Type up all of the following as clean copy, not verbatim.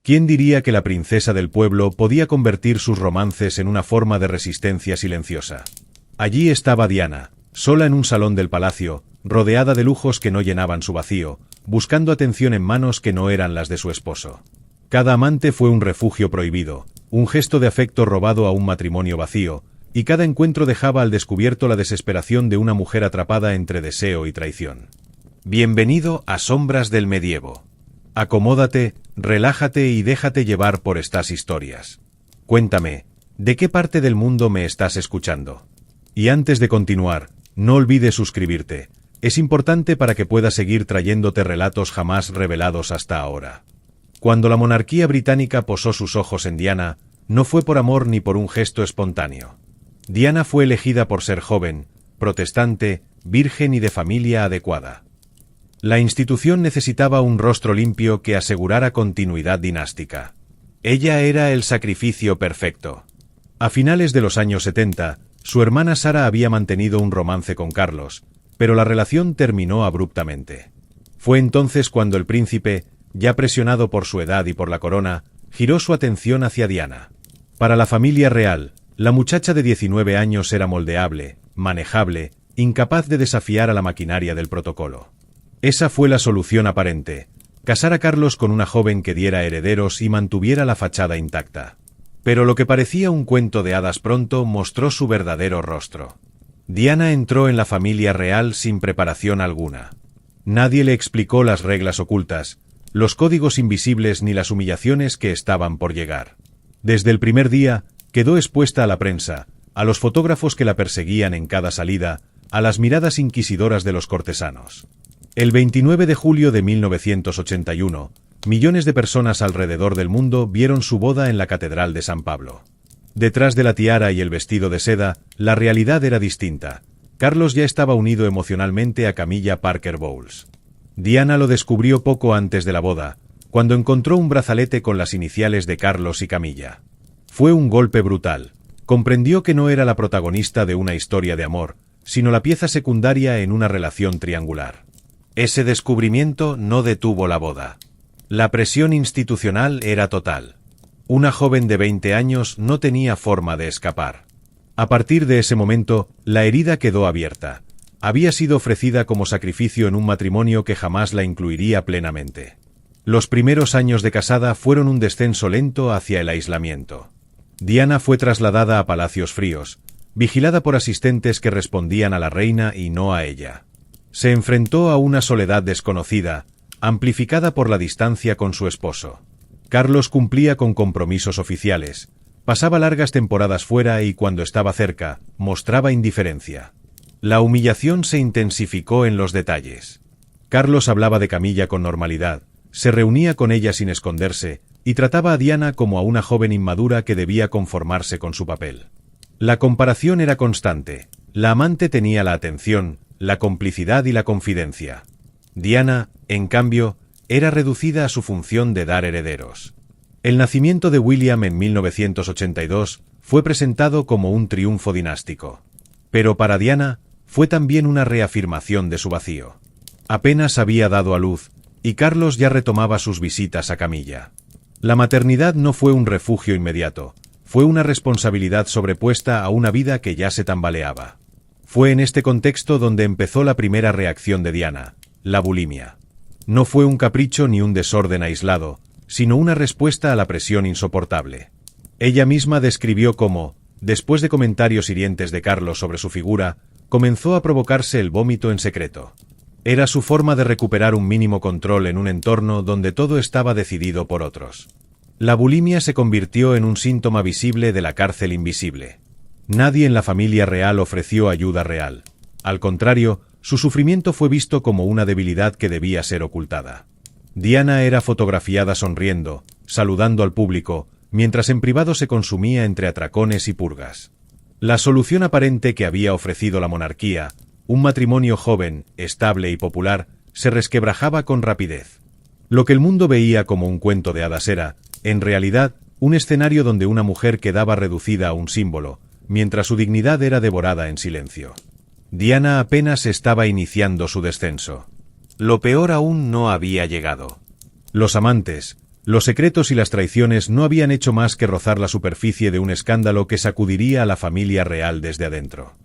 ¿Quién diría que la princesa del pueblo podía convertir sus romances en una forma de resistencia silenciosa? Allí estaba Diana, sola en un salón del palacio, rodeada de lujos que no llenaban su vacío, buscando atención en manos que no eran las de su esposo. Cada amante fue un refugio prohibido, un gesto de afecto robado a un matrimonio vacío, y cada encuentro dejaba al descubierto la desesperación de una mujer atrapada entre deseo y traición. Bienvenido a Sombras del Medievo. Acomódate, relájate y déjate llevar por estas historias. Cuéntame, ¿de qué parte del mundo me estás escuchando? Y antes de continuar, no olvides suscribirte. Es importante para que pueda seguir trayéndote relatos jamás revelados hasta ahora. Cuando la monarquía británica posó sus ojos en Diana, no fue por amor ni por un gesto espontáneo. Diana fue elegida por ser joven, protestante, virgen y de familia adecuada. La institución necesitaba un rostro limpio que asegurara continuidad dinástica. Ella era el sacrificio perfecto. A finales de los años 70, su hermana Sara había mantenido un romance con Carlos, pero la relación terminó abruptamente. Fue entonces cuando el príncipe, ya presionado por su edad y por la corona, giró su atención hacia Diana. Para la familia real, la muchacha de 19 años era moldeable, manejable, incapaz de desafiar a la maquinaria del protocolo. Esa fue la solución aparente: casar a Carlos con una joven que diera herederos y mantuviera la fachada intacta. Pero lo que parecía un cuento de hadas pronto mostró su verdadero rostro. Diana entró en la familia real sin preparación alguna. Nadie le explicó las reglas ocultas, los códigos invisibles ni las humillaciones que estaban por llegar. Desde el primer día, quedó expuesta a la prensa, a los fotógrafos que la perseguían en cada salida, a las miradas inquisidoras de los cortesanos. El 29 de julio de 1981, millones de personas alrededor del mundo vieron su boda en la Catedral de San Pablo. Detrás de la tiara y el vestido de seda, la realidad era distinta. Carlos ya estaba unido emocionalmente a Camilla Parker Bowles. Diana lo descubrió poco antes de la boda, cuando encontró un brazalete con las iniciales de Carlos y Camilla. Fue un golpe brutal. Comprendió que no era la protagonista de una historia de amor, sino la pieza secundaria en una relación triangular. Ese descubrimiento no detuvo la boda. La presión institucional era total. Una joven de 20 años no tenía forma de escapar. A partir de ese momento, la herida quedó abierta. Había sido ofrecida como sacrificio en un matrimonio que jamás la incluiría plenamente. Los primeros años de casada fueron un descenso lento hacia el aislamiento. Diana fue trasladada a palacios fríos, vigilada por asistentes que respondían a la reina y no a ella. Se enfrentó a una soledad desconocida, amplificada por la distancia con su esposo. Carlos cumplía con compromisos oficiales, pasaba largas temporadas fuera y cuando estaba cerca, mostraba indiferencia. La humillación se intensificó en los detalles. Carlos hablaba de Camilla con normalidad, se reunía con ella sin esconderse, y trataba a Diana como a una joven inmadura que debía conformarse con su papel. La comparación era constante. La amante tenía la atención, la complicidad y la confidencia. Diana, en cambio, era reducida a su función de dar herederos. El nacimiento de William en 1982 fue presentado como un triunfo dinástico. Pero para Diana, fue también una reafirmación de su vacío. Apenas había dado a luz, y Carlos ya retomaba sus visitas a Camilla. La maternidad no fue un refugio inmediato, fue una responsabilidad sobrepuesta a una vida que ya se tambaleaba. Fue en este contexto donde empezó la primera reacción de Diana, la bulimia. No fue un capricho ni un desorden aislado, sino una respuesta a la presión insoportable. Ella misma describió cómo, después de comentarios hirientes de Carlos sobre su figura, comenzó a provocarse el vómito en secreto. Era su forma de recuperar un mínimo control en un entorno donde todo estaba decidido por otros. La bulimia se convirtió en un síntoma visible de la cárcel invisible. Nadie en la familia real ofreció ayuda real. Al contrario, su sufrimiento fue visto como una debilidad que debía ser ocultada. Diana era fotografiada sonriendo, saludando al público, mientras en privado se consumía entre atracones y purgas. La solución aparente que había ofrecido la monarquía, un matrimonio joven, estable y popular, se resquebrajaba con rapidez. Lo que el mundo veía como un cuento de hadas era, en realidad, un escenario donde una mujer quedaba reducida a un símbolo, mientras su dignidad era devorada en silencio. Diana apenas estaba iniciando su descenso. Lo peor aún no había llegado. Los amantes, Los secretos y las traiciones no habían hecho más que rozar la superficie de un escándalo que sacudiría a la familia real desde adentro.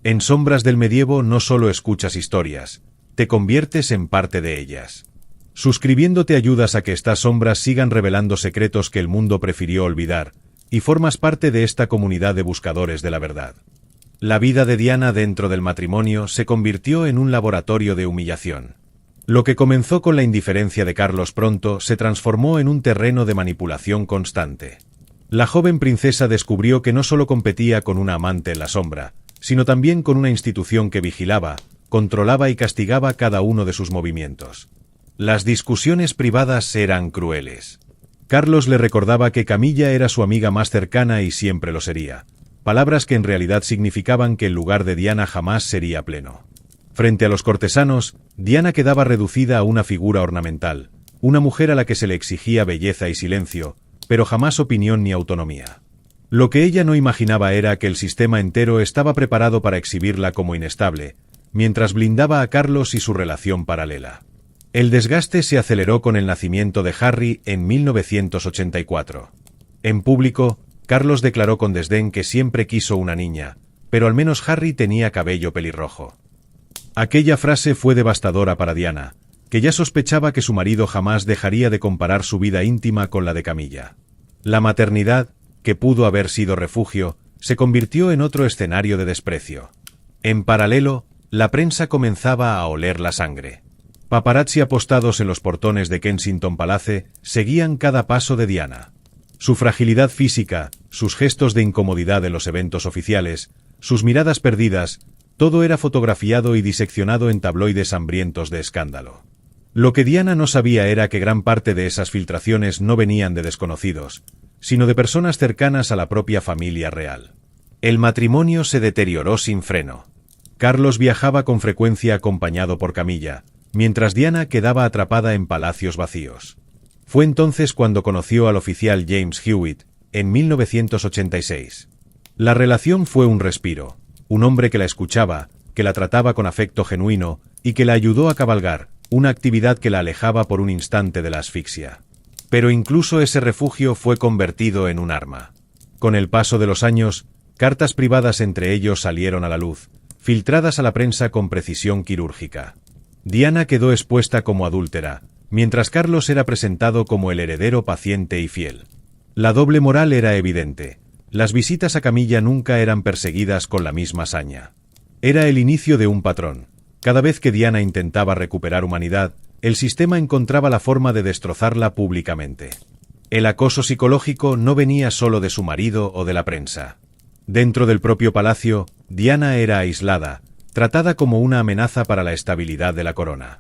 En Sombras del Medievo no solo escuchas historias, te conviertes en parte de ellas. Suscribiéndote ayudas a que estas sombras sigan revelando secretos que el mundo prefirió olvidar, y formas parte de esta comunidad de buscadores de la verdad. La vida de Diana dentro del matrimonio se convirtió en un laboratorio de humillación. Lo que comenzó con la indiferencia de Carlos pronto se transformó en un terreno de manipulación constante. La joven princesa descubrió que no solo competía con una amante en la sombra, sino también con una institución que vigilaba, controlaba y castigaba cada uno de sus movimientos. Las discusiones privadas eran crueles. Carlos le recordaba que Camilla era su amiga más cercana y siempre lo sería, palabras que en realidad significaban que el lugar de Diana jamás sería pleno. Frente a los cortesanos, Diana quedaba reducida a una figura ornamental, una mujer a la que se le exigía belleza y silencio, pero jamás opinión ni autonomía. Lo que ella no imaginaba era que el sistema entero estaba preparado para exhibirla como inestable, mientras blindaba a Carlos y su relación paralela. El desgaste se aceleró con el nacimiento de Harry en 1984. En público, Carlos declaró con desdén que siempre quiso una niña, pero al menos Harry tenía cabello pelirrojo. Aquella frase fue devastadora para Diana, que ya sospechaba que su marido jamás dejaría de comparar su vida íntima con la de Camilla. La maternidad, que pudo haber sido refugio, se convirtió en otro escenario de desprecio. En paralelo, la prensa comenzaba a oler la sangre. Paparazzi apostados en los portones de Kensington Palace seguían cada paso de Diana. Su fragilidad física, sus gestos de incomodidad en los eventos oficiales, sus miradas perdidas, todo era fotografiado y diseccionado en tabloides hambrientos de escándalo. Lo que Diana no sabía era que gran parte de esas filtraciones no venían de desconocidos, sino de personas cercanas a la propia familia real. El matrimonio se deterioró sin freno. Carlos viajaba con frecuencia acompañado por Camilla, mientras Diana quedaba atrapada en palacios vacíos. Fue entonces cuando conoció al oficial James Hewitt, en 1986. La relación fue un respiro, un hombre que la escuchaba, que la trataba con afecto genuino y que la ayudó a cabalgar, una actividad que la alejaba por un instante de la asfixia. Pero incluso ese refugio fue convertido en un arma. Con el paso de los años, cartas privadas entre ellos salieron a la luz, filtradas a la prensa con precisión quirúrgica. Diana quedó expuesta como adúltera, mientras Carlos era presentado como el heredero paciente y fiel. La doble moral era evidente. Las visitas a Camilla nunca eran perseguidas con la misma saña. Era el inicio de un patrón. Cada vez que Diana intentaba recuperar humanidad, el sistema encontraba la forma de destrozarla públicamente. El acoso psicológico no venía solo de su marido o de la prensa. Dentro del propio palacio, Diana era aislada, tratada como una amenaza para la estabilidad de la corona.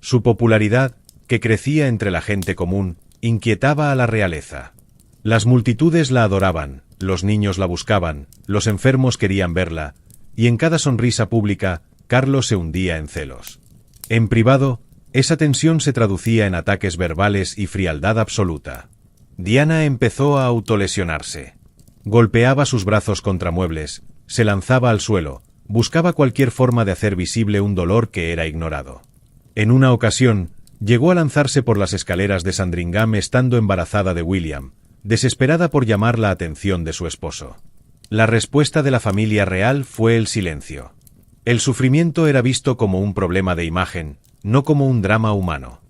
Su popularidad, que crecía entre la gente común, inquietaba a la realeza. Las multitudes la adoraban, los niños la buscaban, los enfermos querían verla, y en cada sonrisa pública, Carlos se hundía en celos. En privado, esa tensión se traducía en ataques verbales y frialdad absoluta. Diana empezó a autolesionarse. Golpeaba sus brazos contra muebles, se lanzaba al suelo, buscaba cualquier forma de hacer visible un dolor que era ignorado. En una ocasión, llegó a lanzarse por las escaleras de Sandringham estando embarazada de William, desesperada por llamar la atención de su esposo. La respuesta de la familia real fue el silencio. El sufrimiento era visto como un problema de imagen, no como un drama humano.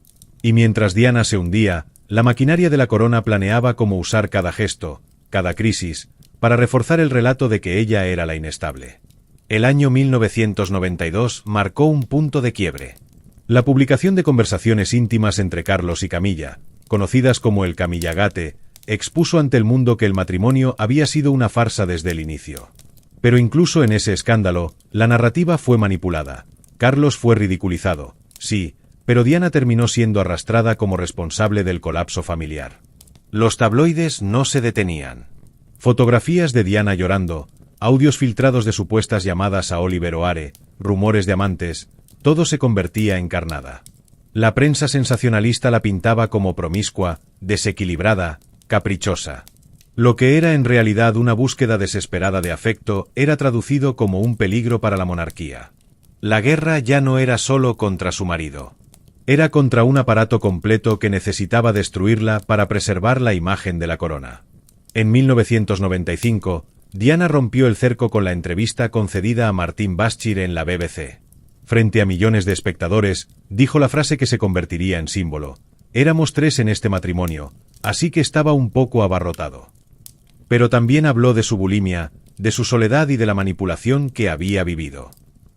Y mientras Diana se hundía, la maquinaria de la corona planeaba cómo usar cada gesto, cada crisis, para reforzar el relato de que ella era la inestable. El año 1992 marcó un punto de quiebre. La publicación de conversaciones íntimas entre Carlos y Camilla, conocidas como el Camillagate, expuso ante el mundo que el matrimonio había sido una farsa desde el inicio. Pero incluso en ese escándalo, la narrativa fue manipulada. Carlos fue ridiculizado, sí, pero Diana terminó siendo arrastrada como responsable del colapso familiar. Los tabloides no se detenían. Fotografías de Diana llorando, audios filtrados de supuestas llamadas a Oliver O'Hare, rumores de amantes, todo se convertía en carnada. La prensa sensacionalista la pintaba como promiscua, desequilibrada, caprichosa. Lo que era en realidad una búsqueda desesperada de afecto era traducido como un peligro para la monarquía. La guerra ya no era solo contra su marido. Era contra un aparato completo que necesitaba destruirla para preservar la imagen de la corona. En 1995, Diana rompió el cerco con la entrevista concedida a Martin Bashir en la BBC. Frente a millones de espectadores, dijo la frase que se convertiría en símbolo: «Éramos 3 en este matrimonio, así que estaba un poco abarrotado». Pero también habló de su bulimia, de su soledad y de la manipulación que había vivido.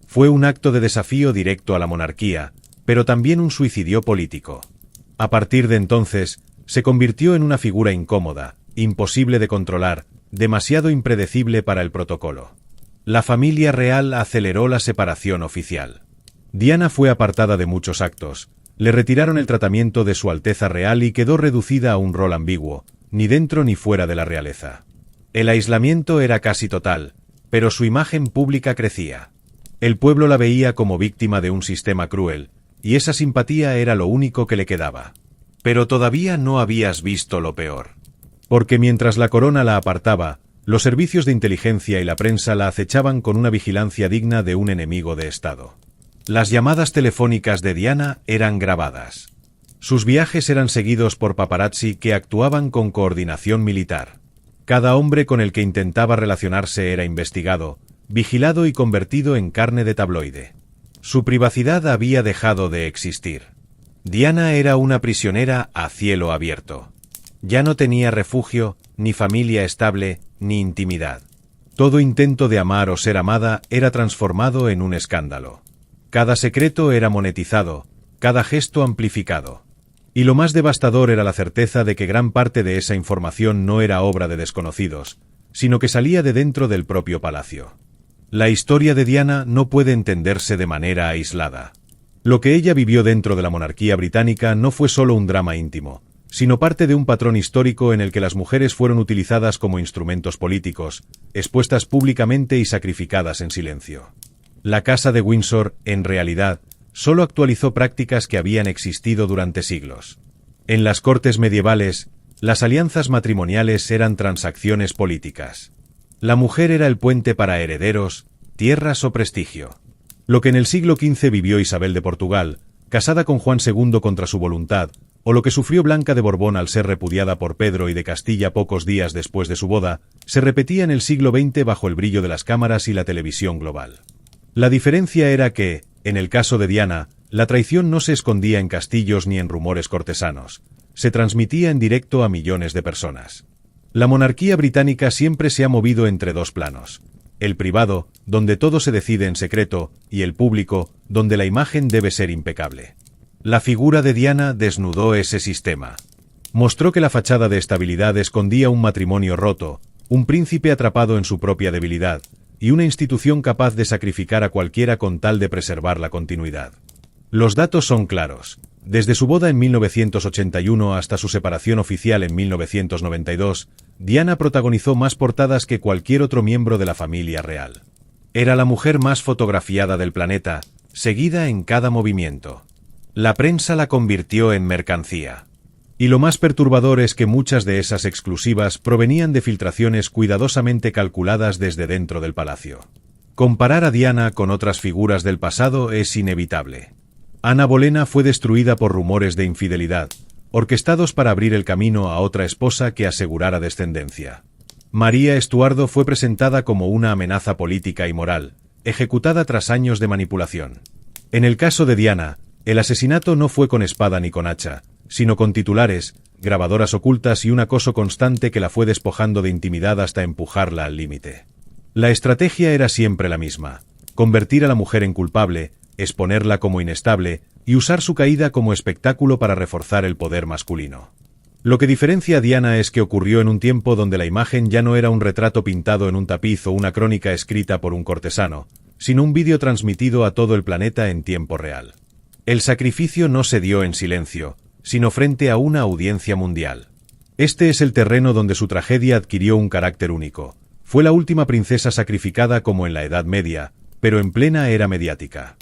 Fue un acto de desafío directo a la monarquía, pero también un suicidio político. A partir de entonces, se convirtió en una figura incómoda, imposible de controlar, demasiado impredecible para el protocolo. La familia real aceleró la separación oficial. Diana fue apartada de muchos actos, le retiraron el tratamiento de Su Alteza Real y quedó reducida a un rol ambiguo, ni dentro ni fuera de la realeza. El aislamiento era casi total, pero su imagen pública crecía. El pueblo la veía como víctima de un sistema cruel, y esa simpatía era lo único que le quedaba. Pero todavía no habías visto lo peor. Porque mientras la corona la apartaba, los servicios de inteligencia y la prensa la acechaban con una vigilancia digna de un enemigo de Estado. Las llamadas telefónicas de Diana eran grabadas. Sus viajes eran seguidos por paparazzi que actuaban con coordinación militar. Cada hombre con el que intentaba relacionarse era investigado, vigilado y convertido en carne de tabloide. Su privacidad había dejado de existir. Diana era una prisionera a cielo abierto. Ya no tenía refugio, ni familia estable, ni intimidad. Todo intento de amar o ser amada era transformado en un escándalo. Cada secreto era monetizado, cada gesto amplificado. Y lo más devastador era la certeza de que gran parte de esa información no era obra de desconocidos, sino que salía de dentro del propio palacio. La historia de Diana no puede entenderse de manera aislada. Lo que ella vivió dentro de la monarquía británica no fue solo un drama íntimo, sino parte de un patrón histórico en el que las mujeres fueron utilizadas como instrumentos políticos, expuestas públicamente y sacrificadas en silencio. La Casa de Windsor, en realidad, solo actualizó prácticas que habían existido durante siglos. En las cortes medievales, las alianzas matrimoniales eran transacciones políticas. La mujer era el puente para herederos, tierras o prestigio. Lo que en el siglo XV vivió Isabel de Portugal, casada con Juan II contra su voluntad, o lo que sufrió Blanca de Borbón al ser repudiada por Pedro I de Castilla pocos días después de su boda, se repetía en el siglo XX bajo el brillo de las cámaras y la televisión global. La diferencia era que, en el caso de Diana, la traición no se escondía en castillos ni en rumores cortesanos, se transmitía en directo a millones de personas. La monarquía británica siempre se ha movido entre dos planos: el privado, donde todo se decide en secreto, y el público, donde la imagen debe ser impecable. La figura de Diana desnudó ese sistema. Mostró que la fachada de estabilidad escondía un matrimonio roto, un príncipe atrapado en su propia debilidad, y una institución capaz de sacrificar a cualquiera con tal de preservar la continuidad. Los datos son claros. Desde su boda en 1981 hasta su separación oficial en 1992, Diana protagonizó más portadas que cualquier otro miembro de la familia real. Era la mujer más fotografiada del planeta, seguida en cada movimiento. La prensa la convirtió en mercancía. Y lo más perturbador es que muchas de esas exclusivas provenían de filtraciones cuidadosamente calculadas desde dentro del palacio. Comparar a Diana con otras figuras del pasado es inevitable. Ana Bolena fue destruida por rumores de infidelidad, orquestados para abrir el camino a otra esposa que asegurara descendencia. María Estuardo fue presentada como una amenaza política y moral, ejecutada tras años de manipulación. En el caso de Diana, el asesinato no fue con espada ni con hacha, sino con titulares, grabadoras ocultas y un acoso constante que la fue despojando de intimidad hasta empujarla al límite. La estrategia era siempre la misma: convertir a la mujer en culpable, exponerla como inestable y usar su caída como espectáculo para reforzar el poder masculino. Lo que diferencia a Diana es que ocurrió en un tiempo donde la imagen ya no era un retrato pintado en un tapiz o una crónica escrita por un cortesano, sino un vídeo transmitido a todo el planeta en tiempo real. El sacrificio no se dio en silencio, sino frente a una audiencia mundial. Este es el terreno donde su tragedia adquirió un carácter único. Fue la última princesa sacrificada como en la Edad Media, pero en plena era mediática.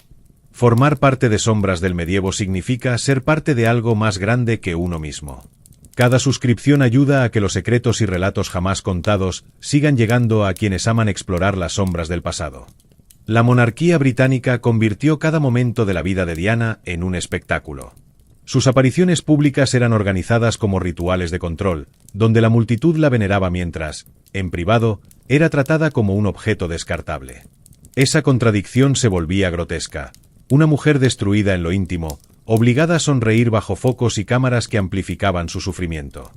Formar parte de Sombras del Medievo significa ser parte de algo más grande que uno mismo. Cada suscripción ayuda a que los secretos y relatos jamás contados sigan llegando a quienes aman explorar las sombras del pasado. La monarquía británica convirtió cada momento de la vida de Diana en un espectáculo. Sus apariciones públicas eran organizadas como rituales de control, donde la multitud la veneraba mientras, en privado, era tratada como un objeto descartable. Esa contradicción se volvía grotesca. Una mujer destruida en lo íntimo, obligada a sonreír bajo focos y cámaras que amplificaban su sufrimiento.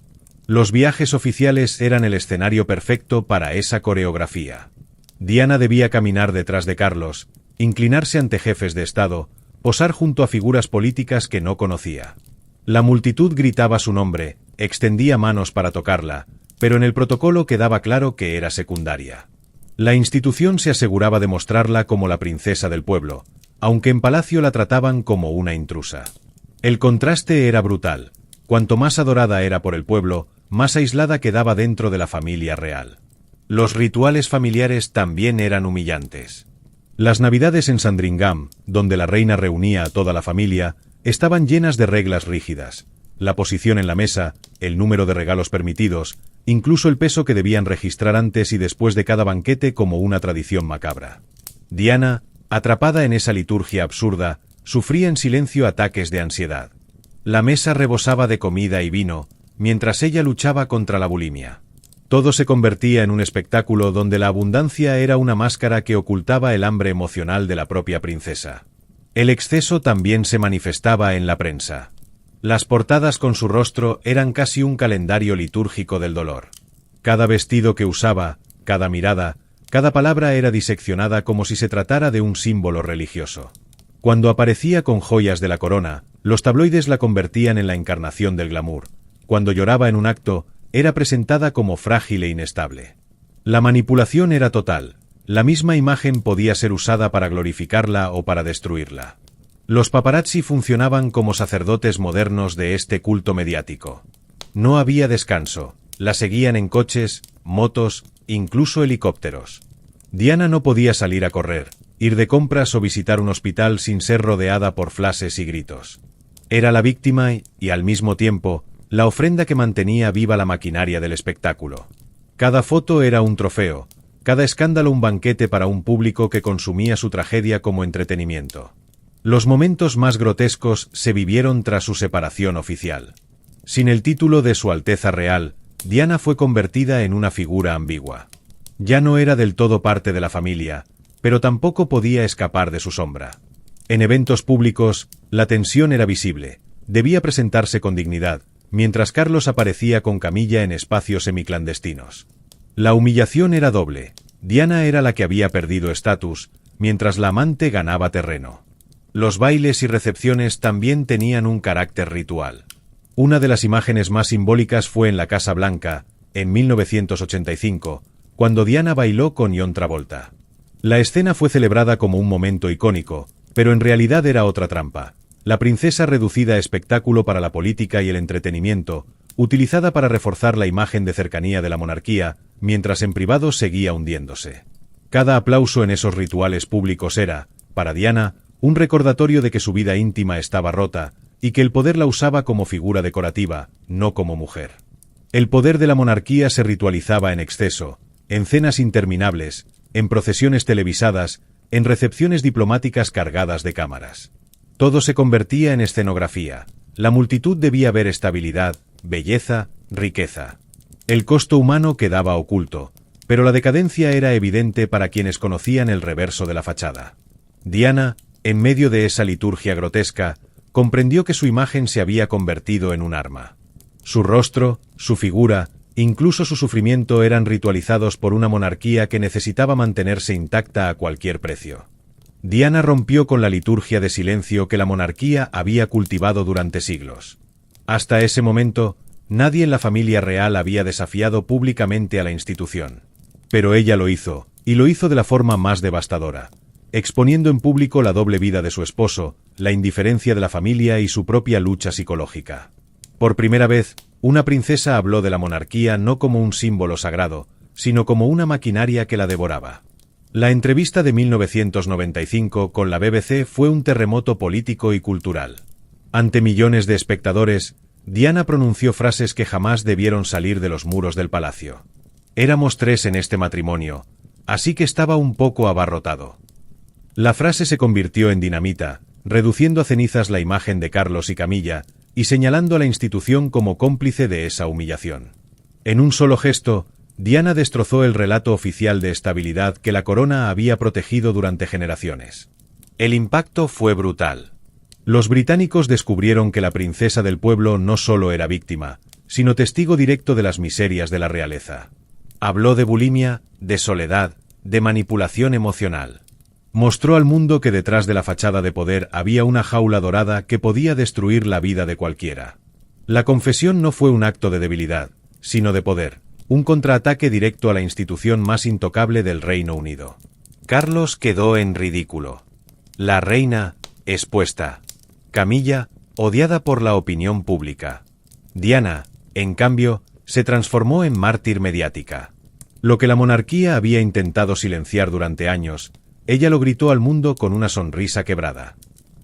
Los viajes oficiales eran el escenario perfecto para esa coreografía. Diana debía caminar detrás de Carlos, inclinarse ante jefes de Estado, posar junto a figuras políticas que no conocía. La multitud gritaba su nombre, extendía manos para tocarla, pero en el protocolo quedaba claro que era secundaria. La institución se aseguraba de mostrarla como la princesa del pueblo, aunque en palacio la trataban como una intrusa. El contraste era brutal. Cuanto más adorada era por el pueblo, más aislada quedaba dentro de la familia real. Los rituales familiares también eran humillantes. Las navidades en Sandringham, donde la reina reunía a toda la familia, estaban llenas de reglas rígidas. La posición en la mesa, el número de regalos permitidos, incluso el peso que debían registrar antes y después de cada banquete como una tradición macabra. Diana, atrapada en esa liturgia absurda, sufría en silencio ataques de ansiedad. La mesa rebosaba de comida y vino, mientras ella luchaba contra la bulimia. Todo se convertía en un espectáculo donde la abundancia era una máscara que ocultaba el hambre emocional de la propia princesa. El exceso también se manifestaba en la prensa. Las portadas con su rostro eran casi un calendario litúrgico del dolor. Cada vestido que usaba, cada mirada, cada palabra era diseccionada como si se tratara de un símbolo religioso. Cuando aparecía con joyas de la corona, los tabloides la convertían en la encarnación del glamour. Cuando lloraba en un acto, era presentada como frágil e inestable. La manipulación era total. La misma imagen podía ser usada para glorificarla o para destruirla. Los paparazzi funcionaban como sacerdotes modernos de este culto mediático. No había descanso. La seguían en coches, motos, incluso helicópteros. Diana no podía salir a correr, ir de compras o visitar un hospital sin ser rodeada por flashes y gritos. Era la víctima y, al mismo tiempo, la ofrenda que mantenía viva la maquinaria del espectáculo. Cada foto era un trofeo, cada escándalo un banquete para un público que consumía su tragedia como entretenimiento. Los momentos más grotescos se vivieron tras su separación oficial. Sin el título de Su Alteza Real, Diana fue convertida en una figura ambigua. Ya no era del todo parte de la familia, pero tampoco podía escapar de su sombra. En eventos públicos, la tensión era visible. Debía presentarse con dignidad, mientras Carlos aparecía con camilla en espacios semiclandestinos. La humillación era doble. Diana era la que había perdido estatus, mientras la amante ganaba terreno. Los bailes y recepciones también tenían un carácter ritual. Una de las imágenes más simbólicas fue en la Casa Blanca, en 1985, cuando Diana bailó con John Travolta. La escena fue celebrada como un momento icónico, pero en realidad era otra trampa. La princesa reducida a espectáculo para la política y el entretenimiento, utilizada para reforzar la imagen de cercanía de la monarquía, mientras en privado seguía hundiéndose. Cada aplauso en esos rituales públicos era, para Diana, un recordatorio de que su vida íntima estaba rota, y que el poder la usaba como figura decorativa, no como mujer. El poder de la monarquía se ritualizaba en exceso, en cenas interminables, en procesiones televisadas, en recepciones diplomáticas cargadas de cámaras. Todo se convertía en escenografía. La multitud debía ver estabilidad, belleza, riqueza. El costo humano quedaba oculto, pero la decadencia era evidente para quienes conocían el reverso de la fachada. Diana, en medio de esa liturgia grotesca, comprendió que su imagen se había convertido en un arma. Su rostro, su figura, incluso su sufrimiento eran ritualizados por una monarquía que necesitaba mantenerse intacta a cualquier precio. Diana rompió con la liturgia de silencio que la monarquía había cultivado durante siglos. Hasta ese momento, nadie en la familia real había desafiado públicamente a la institución. Pero ella lo hizo, y lo hizo de la forma más devastadora, exponiendo en público la doble vida de su esposo, la indiferencia de la familia y su propia lucha psicológica. Por primera vez, una princesa habló de la monarquía no como un símbolo sagrado, sino como una maquinaria que la devoraba. La entrevista de 1995 con la BBC fue un terremoto político y cultural. Ante millones de espectadores, Diana pronunció frases que jamás debieron salir de los muros del palacio. Éramos 3 en este matrimonio, así que estaba un poco abarrotado. La frase se convirtió en dinamita, reduciendo a cenizas la imagen de Carlos y Camilla, y señalando a la institución como cómplice de esa humillación. En un solo gesto, Diana destrozó el relato oficial de estabilidad que la corona había protegido durante generaciones. El impacto fue brutal. Los británicos descubrieron que la princesa del pueblo no solo era víctima, sino testigo directo de las miserias de la realeza. Habló de bulimia, de soledad, de manipulación emocional. Mostró al mundo que detrás de la fachada de poder había una jaula dorada que podía destruir la vida de cualquiera. La confesión no fue un acto de debilidad, sino de poder, un contraataque directo a la institución más intocable del Reino Unido. Carlos quedó en ridículo. La reina, expuesta. Camilla, odiada por la opinión pública. Diana, en cambio, se transformó en mártir mediática. Lo que la monarquía había intentado silenciar durante años, ella lo gritó al mundo con una sonrisa quebrada.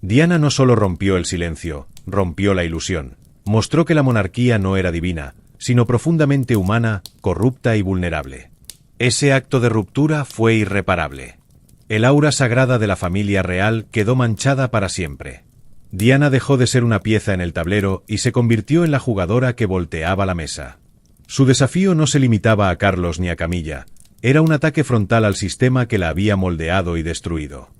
Diana no solo rompió el silencio, rompió la ilusión. Mostró que la monarquía no era divina, sino profundamente humana, corrupta y vulnerable. Ese acto de ruptura fue irreparable. El aura sagrada de la familia real quedó manchada para siempre. Diana dejó de ser una pieza en el tablero y se convirtió en la jugadora que volteaba la mesa. Su desafío no se limitaba a Carlos ni a Camilla, era un ataque frontal al sistema que la había moldeado y destruido.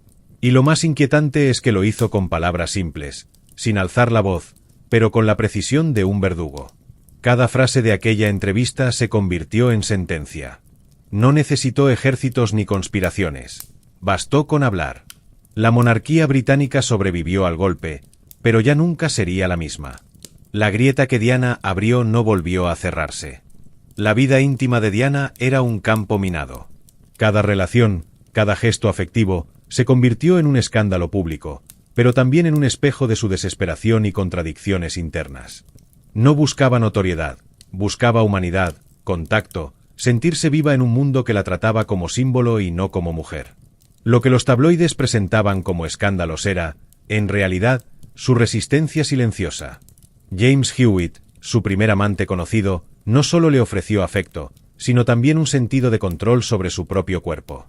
Y lo más inquietante es que lo hizo con palabras simples, sin alzar la voz, pero con la precisión de un verdugo. Cada frase de aquella entrevista se convirtió en sentencia. No necesitó ejércitos ni conspiraciones. Bastó con hablar. La monarquía británica sobrevivió al golpe, pero ya nunca sería la misma. La grieta que Diana abrió no volvió a cerrarse. La vida íntima de Diana era un campo minado. Cada relación, cada gesto afectivo, se convirtió en un escándalo público, pero también en un espejo de su desesperación y contradicciones internas. No buscaba notoriedad, buscaba humanidad, contacto, sentirse viva en un mundo que la trataba como símbolo y no como mujer. Lo que los tabloides presentaban como escándalos era, en realidad, su resistencia silenciosa. James Hewitt, su primer amante conocido, no solo le ofreció afecto, sino también un sentido de control sobre su propio cuerpo.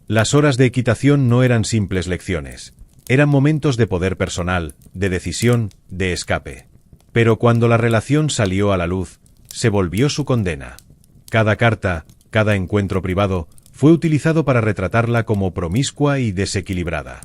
Las horas de equitación no eran simples lecciones, eran momentos de poder personal, de decisión, de escape. Pero cuando la relación salió a la luz, se volvió su condena. Cada carta, cada encuentro privado, fue utilizado para retratarla como promiscua y desequilibrada.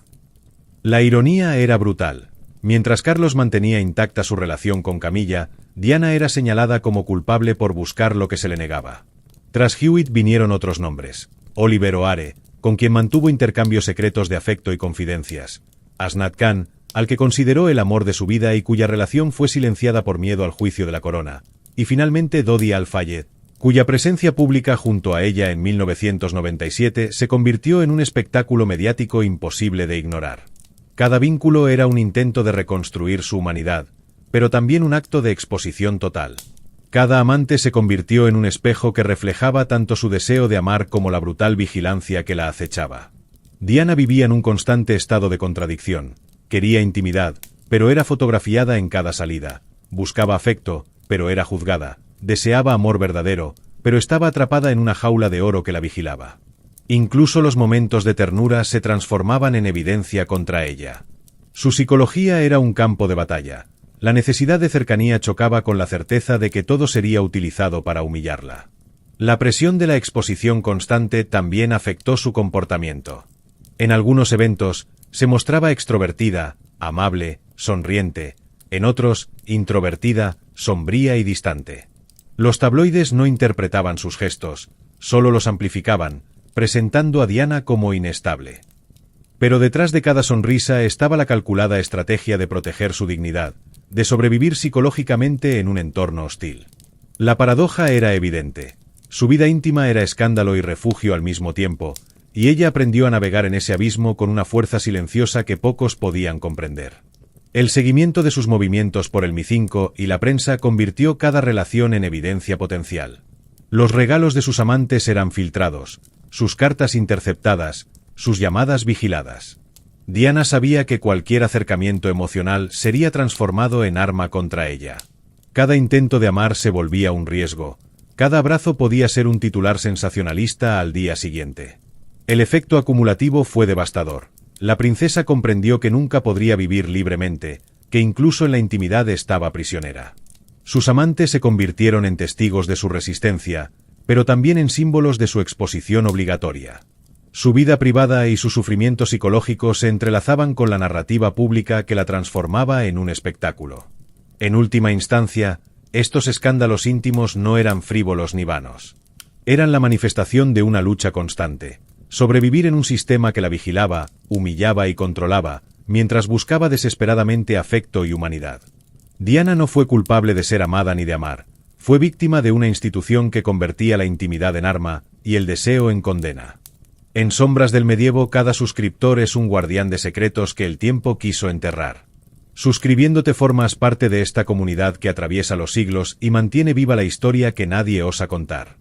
La ironía era brutal. Mientras Carlos mantenía intacta su relación con Camilla, Diana era señalada como culpable por buscar lo que se le negaba. Tras Hewitt vinieron otros nombres. Oliver O'Hare, con quien mantuvo intercambios secretos de afecto y confidencias. Asnat Khan, al que consideró el amor de su vida y cuya relación fue silenciada por miedo al juicio de la corona. Y finalmente Dodi Al-Fayed, cuya presencia pública junto a ella en 1997 se convirtió en un espectáculo mediático imposible de ignorar. Cada vínculo era un intento de reconstruir su humanidad, pero también un acto de exposición total. Cada amante se convirtió en un espejo que reflejaba tanto su deseo de amar como la brutal vigilancia que la acechaba. Diana vivía en un constante estado de contradicción. Quería intimidad, pero era fotografiada en cada salida. Buscaba afecto, pero era juzgada. Deseaba amor verdadero, pero estaba atrapada en una jaula de oro que la vigilaba. Incluso los momentos de ternura se transformaban en evidencia contra ella. Su psicología era un campo de batalla. La necesidad de cercanía chocaba con la certeza de que todo sería utilizado para humillarla. La presión de la exposición constante también afectó su comportamiento. En algunos eventos, se mostraba extrovertida, amable, sonriente. En otros, introvertida, sombría y distante. Los tabloides no interpretaban sus gestos, solo los amplificaban, presentando a Diana como inestable. Pero detrás de cada sonrisa estaba la calculada estrategia de proteger su dignidad, de sobrevivir psicológicamente en un entorno hostil. La paradoja era evidente. Su vida íntima era escándalo y refugio al mismo tiempo, y ella aprendió a navegar en ese abismo con una fuerza silenciosa que pocos podían comprender. El seguimiento de sus movimientos por el MI5 y la prensa convirtió cada relación en evidencia potencial. Los regalos de sus amantes eran filtrados, sus cartas interceptadas, sus llamadas vigiladas. Diana sabía que cualquier acercamiento emocional sería transformado en arma contra ella. Cada intento de amar se volvía un riesgo, cada abrazo podía ser un titular sensacionalista al día siguiente. El efecto acumulativo fue devastador. La princesa comprendió que nunca podría vivir libremente, que incluso en la intimidad estaba prisionera. Sus amantes se convirtieron en testigos de su resistencia, pero también en símbolos de su exposición obligatoria. Su vida privada y su sufrimiento psicológico se entrelazaban con la narrativa pública que la transformaba en un espectáculo. En última instancia, estos escándalos íntimos no eran frívolos ni vanos. Eran la manifestación de una lucha constante. Sobrevivir en un sistema que la vigilaba, humillaba y controlaba, mientras buscaba desesperadamente afecto y humanidad. Diana no fue culpable de ser amada ni de amar. Fue víctima de una institución que convertía la intimidad en arma y el deseo en condena. En Sombras del Medievo, cada suscriptor es un guardián de secretos que el tiempo quiso enterrar. Suscribiéndote formas parte de esta comunidad que atraviesa los siglos y mantiene viva la historia que nadie osa contar.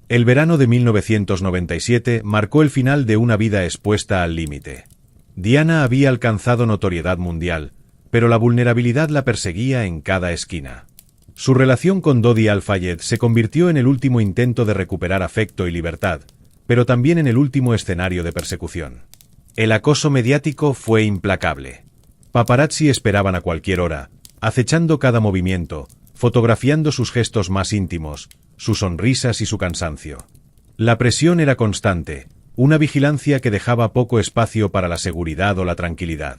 El verano de 1997 marcó el final de una vida expuesta al límite. Diana había alcanzado notoriedad mundial, pero la vulnerabilidad la perseguía en cada esquina. Su relación con Dodi Al-Fayed se convirtió en el último intento de recuperar afecto y libertad, pero también en el último escenario de persecución. El acoso mediático fue implacable. Paparazzi esperaban a cualquier hora, acechando cada movimiento, fotografiando sus gestos más íntimos, sus sonrisas y su cansancio. La presión era constante, una vigilancia que dejaba poco espacio para la seguridad o la tranquilidad.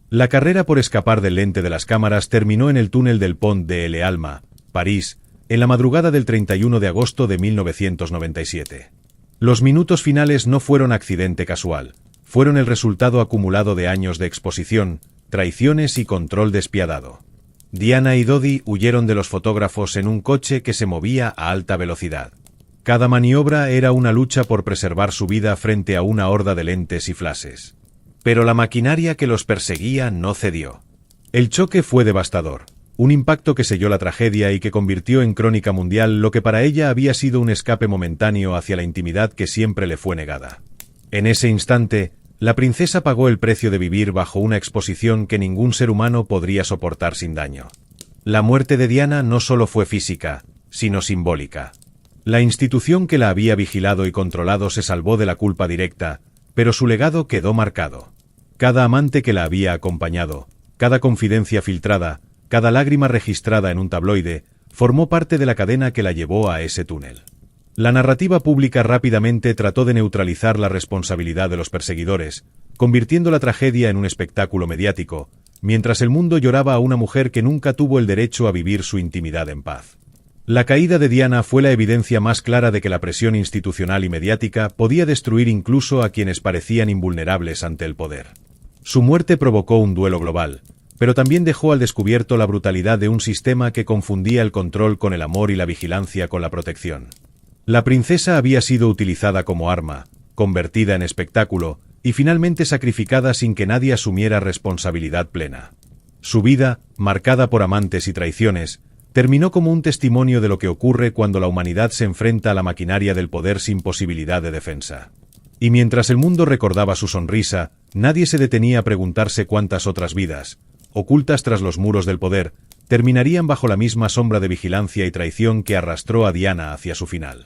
La carrera por escapar del lente de las cámaras terminó en el túnel del Pont de l'Alma, París, en la madrugada del 31 de agosto de 1997. Los minutos finales no fueron accidente casual, fueron el resultado acumulado de años de exposición, traiciones y control despiadado. Diana y Dodi huyeron de los fotógrafos en un coche que se movía a alta velocidad. Cada maniobra era una lucha por preservar su vida frente a una horda de lentes y flashes. Pero la maquinaria que los perseguía no cedió. El choque fue devastador, un impacto que selló la tragedia y que convirtió en crónica mundial lo que para ella había sido un escape momentáneo hacia la intimidad que siempre le fue negada. En ese instante, la princesa pagó el precio de vivir bajo una exposición que ningún ser humano podría soportar sin daño. La muerte de Diana no solo fue física, sino simbólica. La institución que la había vigilado y controlado se salvó de la culpa directa, pero su legado quedó marcado. Cada amante que la había acompañado, cada confidencia filtrada, cada lágrima registrada en un tabloide, formó parte de la cadena que la llevó a ese túnel. La narrativa pública rápidamente trató de neutralizar la responsabilidad de los perseguidores, convirtiendo la tragedia en un espectáculo mediático, mientras el mundo lloraba a una mujer que nunca tuvo el derecho a vivir su intimidad en paz. La caída de Diana fue la evidencia más clara de que la presión institucional y mediática podía destruir incluso a quienes parecían invulnerables ante el poder. Su muerte provocó un duelo global, pero también dejó al descubierto la brutalidad de un sistema que confundía el control con el amor y la vigilancia con la protección. La princesa había sido utilizada como arma, convertida en espectáculo, y finalmente sacrificada sin que nadie asumiera responsabilidad plena. Su vida, marcada por amantes y traiciones, terminó como un testimonio de lo que ocurre cuando la humanidad se enfrenta a la maquinaria del poder sin posibilidad de defensa. Y mientras el mundo recordaba su sonrisa, nadie se detenía a preguntarse cuántas otras vidas, ocultas tras los muros del poder, terminarían bajo la misma sombra de vigilancia y traición que arrastró a Diana hacia su final.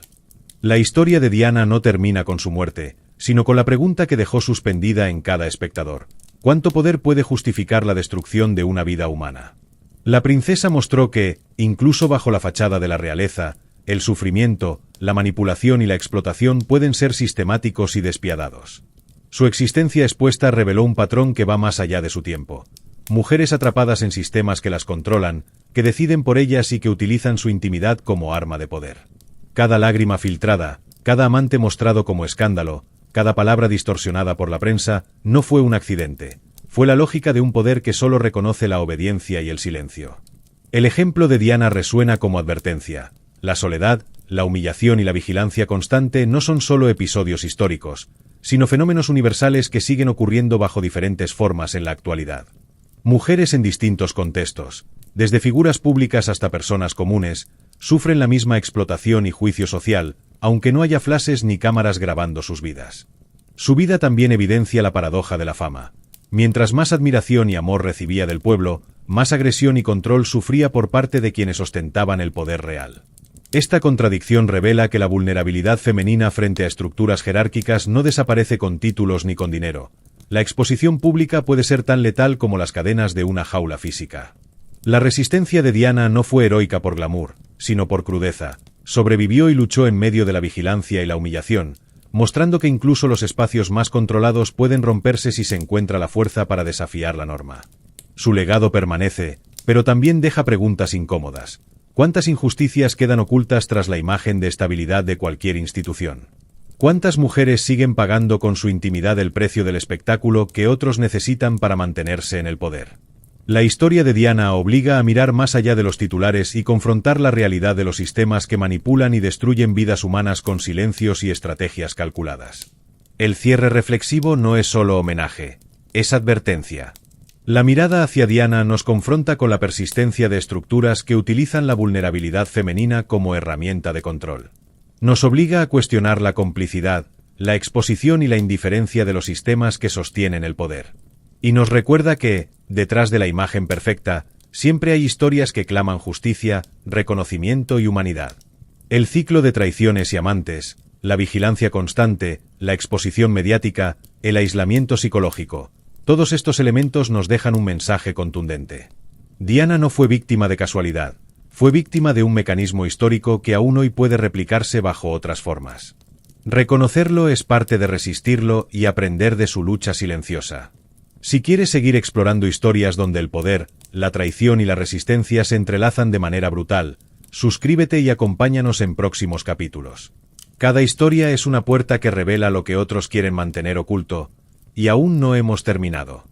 La historia de Diana no termina con su muerte, sino con la pregunta que dejó suspendida en cada espectador: ¿cuánto poder puede justificar la destrucción de una vida humana? La princesa mostró que, incluso bajo la fachada de la realeza, el sufrimiento, la manipulación y la explotación pueden ser sistemáticos y despiadados. Su existencia expuesta reveló un patrón que va más allá de su tiempo. Mujeres atrapadas en sistemas que las controlan, que deciden por ellas y que utilizan su intimidad como arma de poder. Cada lágrima filtrada, cada amante mostrado como escándalo, cada palabra distorsionada por la prensa, no fue un accidente. Fue la lógica de un poder que solo reconoce la obediencia y el silencio. El ejemplo de Diana resuena como advertencia. La soledad, la humillación y la vigilancia constante no son solo episodios históricos, sino fenómenos universales que siguen ocurriendo bajo diferentes formas en la actualidad. Mujeres en distintos contextos, desde figuras públicas hasta personas comunes, sufren la misma explotación y juicio social, aunque no haya flashes ni cámaras grabando sus vidas. Su vida también evidencia la paradoja de la fama. Mientras más admiración y amor recibía del pueblo, más agresión y control sufría por parte de quienes ostentaban el poder real. Esta contradicción revela que la vulnerabilidad femenina frente a estructuras jerárquicas no desaparece con títulos ni con dinero, La exposición pública puede ser tan letal como las cadenas de una jaula física. La resistencia de Diana no fue heroica por glamour, sino por crudeza. Sobrevivió y luchó en medio de la vigilancia y la humillación, mostrando que incluso los espacios más controlados pueden romperse si se encuentra la fuerza para desafiar la norma. Su legado permanece, pero también deja preguntas incómodas. ¿Cuántas injusticias quedan ocultas tras la imagen de estabilidad de cualquier institución? ¿Cuántas mujeres siguen pagando con su intimidad el precio del espectáculo que otros necesitan para mantenerse en el poder? La historia de Diana obliga a mirar más allá de los titulares y confrontar la realidad de los sistemas que manipulan y destruyen vidas humanas con silencios y estrategias calculadas. El cierre reflexivo no es solo homenaje, es advertencia. La mirada hacia Diana nos confronta con la persistencia de estructuras que utilizan la vulnerabilidad femenina como herramienta de control. Nos obliga a cuestionar la complicidad, la exposición y la indiferencia de los sistemas que sostienen el poder. Y nos recuerda que, detrás de la imagen perfecta, siempre hay historias que claman justicia, reconocimiento y humanidad. El ciclo de traiciones y amantes, la vigilancia constante, la exposición mediática, el aislamiento psicológico, todos estos elementos nos dejan un mensaje contundente. Diana no fue víctima de casualidad, fue víctima de un mecanismo histórico que aún hoy puede replicarse bajo otras formas. Reconocerlo es parte de resistirlo y aprender de su lucha silenciosa. Si quieres seguir explorando historias donde el poder, la traición y la resistencia se entrelazan de manera brutal, suscríbete y acompáñanos en próximos capítulos. Cada historia es una puerta que revela lo que otros quieren mantener oculto, y aún no hemos terminado.